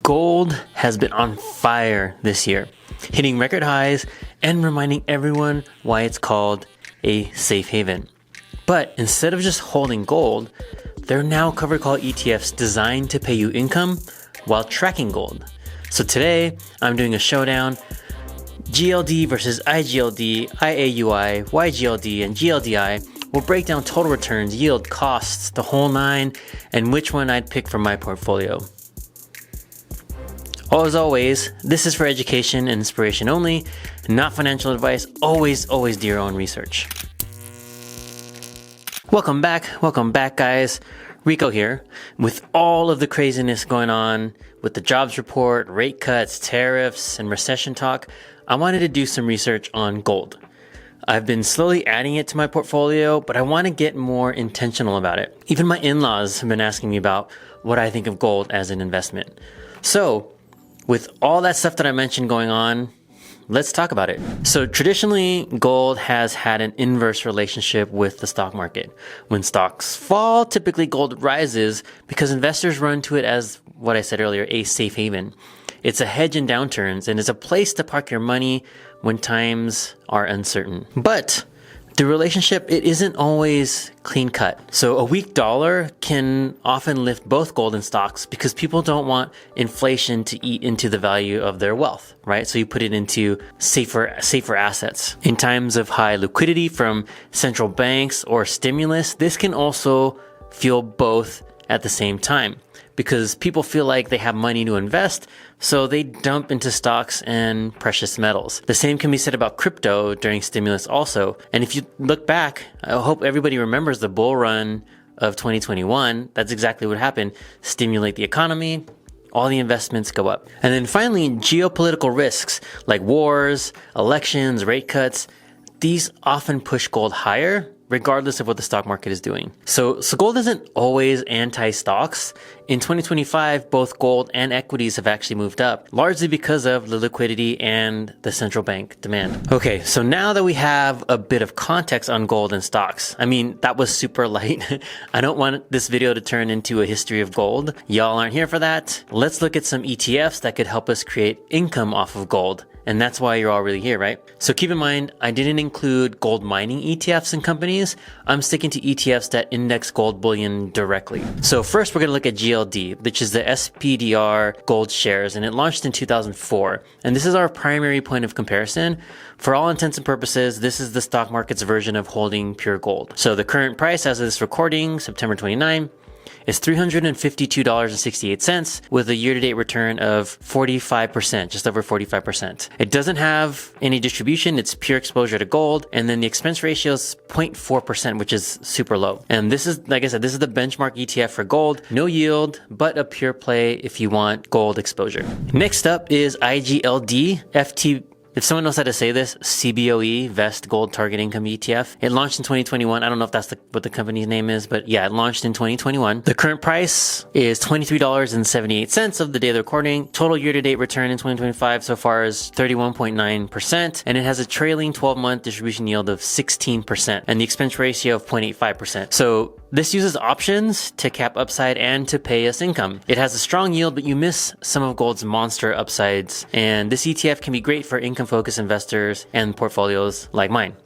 Gold has been on fire this year, hitting record highs and reminding everyone why it's called a safe haven. But instead of just holding gold, there are now covered call ETFs designed to pay you income while tracking gold. So today, I'm doing a showdown, GLD versus IGLD, IAUI, YGLD, and GLDI. We'll break down total returns, yield, costs, the whole nine, and which one I'd pick for my portfolio. As always, this is for education and inspiration only, not financial advice. Always do your own research. Welcome back guys. Rico here. With all of the craziness going on with the jobs report, rate cuts, tariffs, and recession talk, I wanted to do some research on gold. I've been slowly adding it to my portfolio, but I want to get more intentional about it. Even my in-laws have been asking me about what I think of gold as an investment. So, with all that stuff that I mentioned going on, let's talk about it. So traditionally, gold has had an inverse relationship with the stock market. When stocks fall, typically gold rises because investors run to it as what I said earlier, a safe haven. It's a hedge in downturns and is a place to park your money when times are uncertain. But the relationship, it isn't always clean cut. So a weak dollar can often lift both gold and stocks because people don't want inflation to eat into the value of their wealth, right? So you put it into safer assets. In times of high liquidity from central banks or stimulus, this can also fuel both at the same time because people feel like they have money to invest, so they dump into stocks and precious metals. The same can be said about crypto during stimulus also. And if you look back, I hope everybody remembers the bull run of 2021. That's exactly what happened. Stimulate the economy, all the investments go up. And then finally, geopolitical risks like wars, elections, rate cuts, these often push gold higher regardless of what the stock market is doing. So gold isn't always anti-stocks. In 2025, both gold and equities have actually moved up, largely because of the liquidity and the central bank demand. Okay, so now that we have a bit of context on gold and stocks, I mean, that was super light. I don't want this video to turn into a history of gold. Y'all aren't here for that. Let's look at some ETFs that could help us create income off of gold. And that's why you're all really here, right? So keep in mind, I didn't include gold mining ETFs and companies. I'm sticking to ETFs that index gold bullion directly. So first we're gonna look at GLD, which is the SPDR gold shares, and it launched in 2004. And this is our primary point of comparison. For all intents and purposes, this is the stock market's version of holding pure gold. So the current price as of this recording, September 29, is $352.68 with a year-to-date return of 45%, just over 45%. It doesn't have any distribution. It's pure exposure to gold. And then the expense ratio is 0.4%, which is super low. And this is, like I said, this is the benchmark ETF for gold. No yield, but a pure play if you want gold exposure. Next up is IGLD FT. If someone knows how to say this, Cboe, Vest Gold Target Income ETF. It launched in 2021. I don't know if that's what the company's name is, but yeah, it launched in 2021. The current price is $23.78 of the day of the recording. Total year-to-date return in 2025 so far is 31.9%, and it has a trailing 12-month distribution yield of 16%, and the expense ratio of 0.85%. So this uses options to cap upside and to pay us income. It has a strong yield, but you miss some of gold's monster upsides. And this ETF can be great for income-focused investors and portfolios like mine.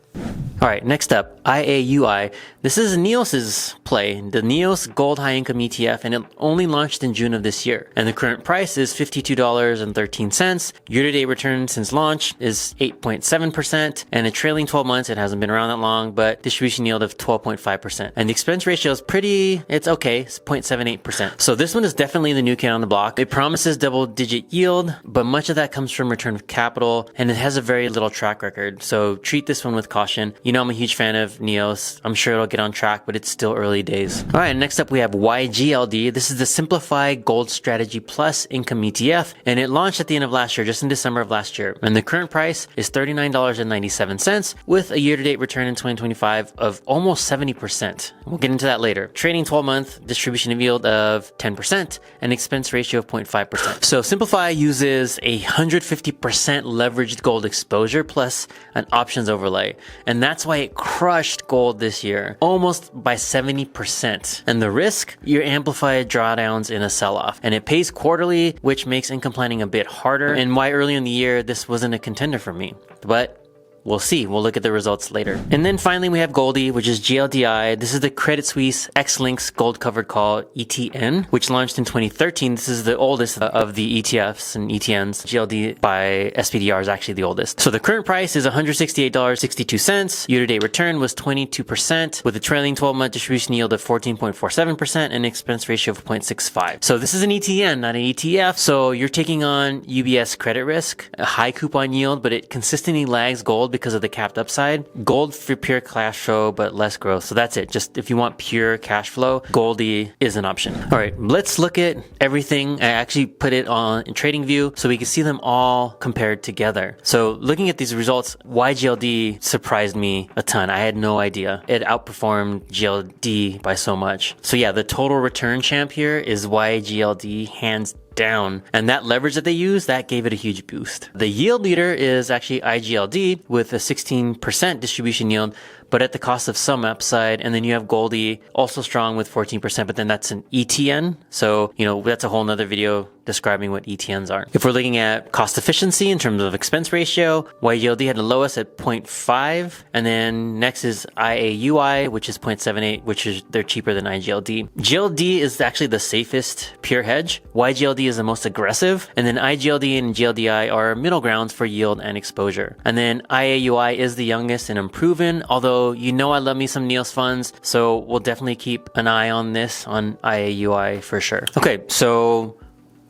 All right, next up, IAUI. This is NEOS's play, the NEOS Gold High Income ETF, and it only launched in June of this year. And the current price is $52.13. Year-to-date return since launch is 8.7%, and a trailing 12 months, it hasn't been around that long, but distribution yield of 12.5%. And the expense ratio is it's okay, it's 0.78%. So this one is definitely the new kid on the block. It promises double-digit yield, but much of that comes from return of capital, and it has a very little track record. So treat this one with caution. You know I'm a huge fan of NEOS. I'm sure it'll get on track, but it's still early days. All right, next up we have YGLD. This is the Simplified Gold Strategy Plus Income ETF, and it launched at the end of last year, just in December of last year. And the current price is $39.97 with a year-to-date return in 2025 of almost 70%. We'll get into that later. Trading 12-month distribution yield of 10% and expense ratio of 0.5%. So Simplify uses 150% leveraged gold exposure plus an options overlay, and that that's why it crushed gold this year, almost by 70%. And the risk? Your amplified drawdowns in a sell-off. And it pays quarterly, which makes income planning a bit harder, and why early in the year this wasn't a contender for me. But we'll see. We'll look at the results later. And then finally we have GLDI, which is GLDI. This is the Credit Suisse X-Links Gold Covered Call ETN, which launched in 2013. This is the oldest of the ETFs and ETNs. GLD by SPDR is actually the oldest. So the current price is $168.62. Year-to-date return was 22%, with a trailing 12-month distribution yield of 14.47% and an expense ratio of 0.65. So this is an ETN, not an ETF. So you're taking on UBS credit risk, a high coupon yield, but it consistently lags gold because of the capped upside. Gold for pure cash flow, but less growth. So that's it. Just if you want pure cash flow, GLDI is an option. All right, let's look at everything. I actually put it on in trading view so we can see them all compared together. So looking at these results, YGLD surprised me a ton. I had no idea. It outperformed GLD by so much. So yeah, the total return champ here is YGLD, hands down. And that leverage that they use, that gave it a huge boost. The yield leader is actually IGLD with a 16% distribution yield, but at the cost of some upside. And then you have GLDI, also strong with 14%, but then that's an ETN. So, that's a whole nother video describing what ETNs are. If we're looking at cost efficiency in terms of expense ratio, YGLD had the lowest at 0.5. And then next is IAUI, which is 0.78, which is they're cheaper than IGLD. GLD is actually the safest pure hedge. YGLD is the most aggressive. And then IGLD and GLDI are middle grounds for yield and exposure. And then IAUI is the youngest and unproven, although I love me some NEOS funds, so we'll definitely keep an eye on this on IAUI for sure. Okay, so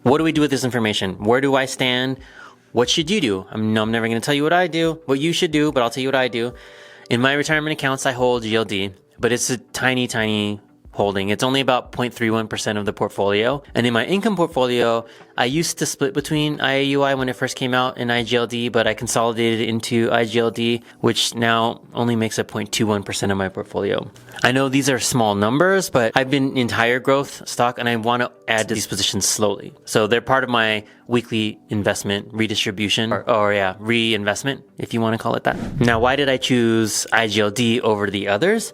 what do we do with this information? Where do I stand? What should you do? I'm never going to tell you what I do, what you should do, but I'll tell you what I do. In my retirement accounts, I hold GLD, but it's a tiny, tiny holding. It's only about 0.31% of the portfolio. And in my income portfolio, I used to split between IAUI when it first came out and IGLD, but I consolidated into IGLD, which now only makes up 0.21% of my portfolio. I know these are small numbers, but I've been in higher growth stock and I want to add to these positions slowly. So they're part of my weekly investment redistribution or reinvestment, if you want to call it that. Now, why did I choose IGLD over the others?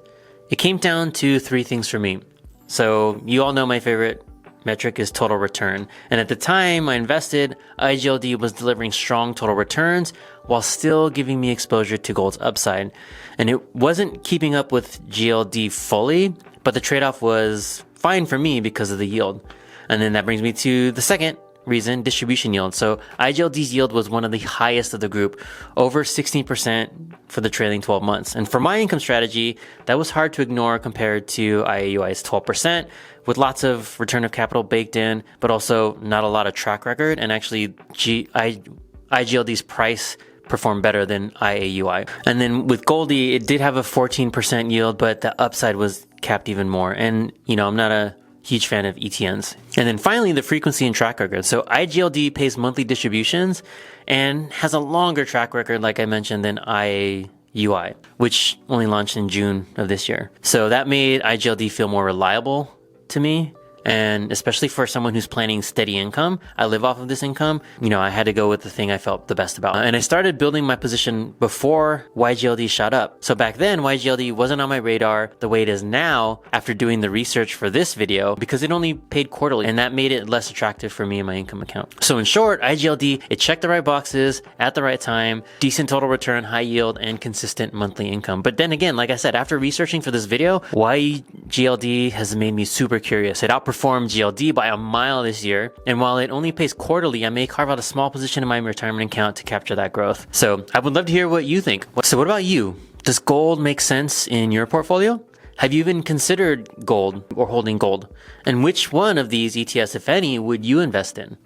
It came down to three things for me. So you all know my favorite metric is total return. And at the time I invested, IGLD was delivering strong total returns while still giving me exposure to gold's upside. And it wasn't keeping up with GLD fully, but the trade-off was fine for me because of the yield. And then that brings me to the second reason, distribution yield. So IGLD's yield was one of the highest of the group, over 16% for the trailing 12 months. And for my income strategy, that was hard to ignore compared to IAUI's 12%, with lots of return of capital baked in, but also not a lot of track record. And actually, IGLD's price performed better than IAUI. And then with GLDI, it did have a 14% yield, but the upside was capped even more. And, I'm not a huge fan of ETNs. And then finally, the frequency and track record. So IGLD pays monthly distributions and has a longer track record, like I mentioned, than IAUI, which only launched in June of this year. So that made IGLD feel more reliable to me. And especially for someone who's planning steady income, I live off of this income, I had to go with the thing I felt the best about. And I started building my position before YGLD shot up. So back then, YGLD wasn't on my radar the way it is now after doing the research for this video, because it only paid quarterly, and that made it less attractive for me in my income account. So in short, IGLD, it checked the right boxes at the right time, decent total return, high yield, and consistent monthly income. But then again, like I said, after researching for this video, YGLD has made me super curious. It outperformed GLD by a mile this year, and while it only pays quarterly, I may carve out a small position in my retirement account to capture that growth. So I would love to hear what you think. So what about you? Does gold make sense in your portfolio? Have you even considered gold or holding gold? And which one of these ETFs, if any, would you invest in?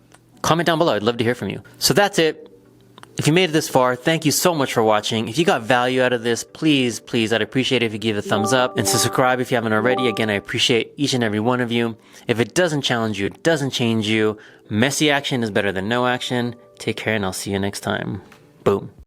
Comment down below. I'd love to hear from you. So that's it. If you made it this far, thank you so much for watching. If you got value out of this, please, I'd appreciate it if you give a thumbs up and subscribe if you haven't already. Again, I appreciate each and every one of you. If it doesn't challenge you, it doesn't change you. Messy action is better than no action. Take care and I'll see you next time. Boom.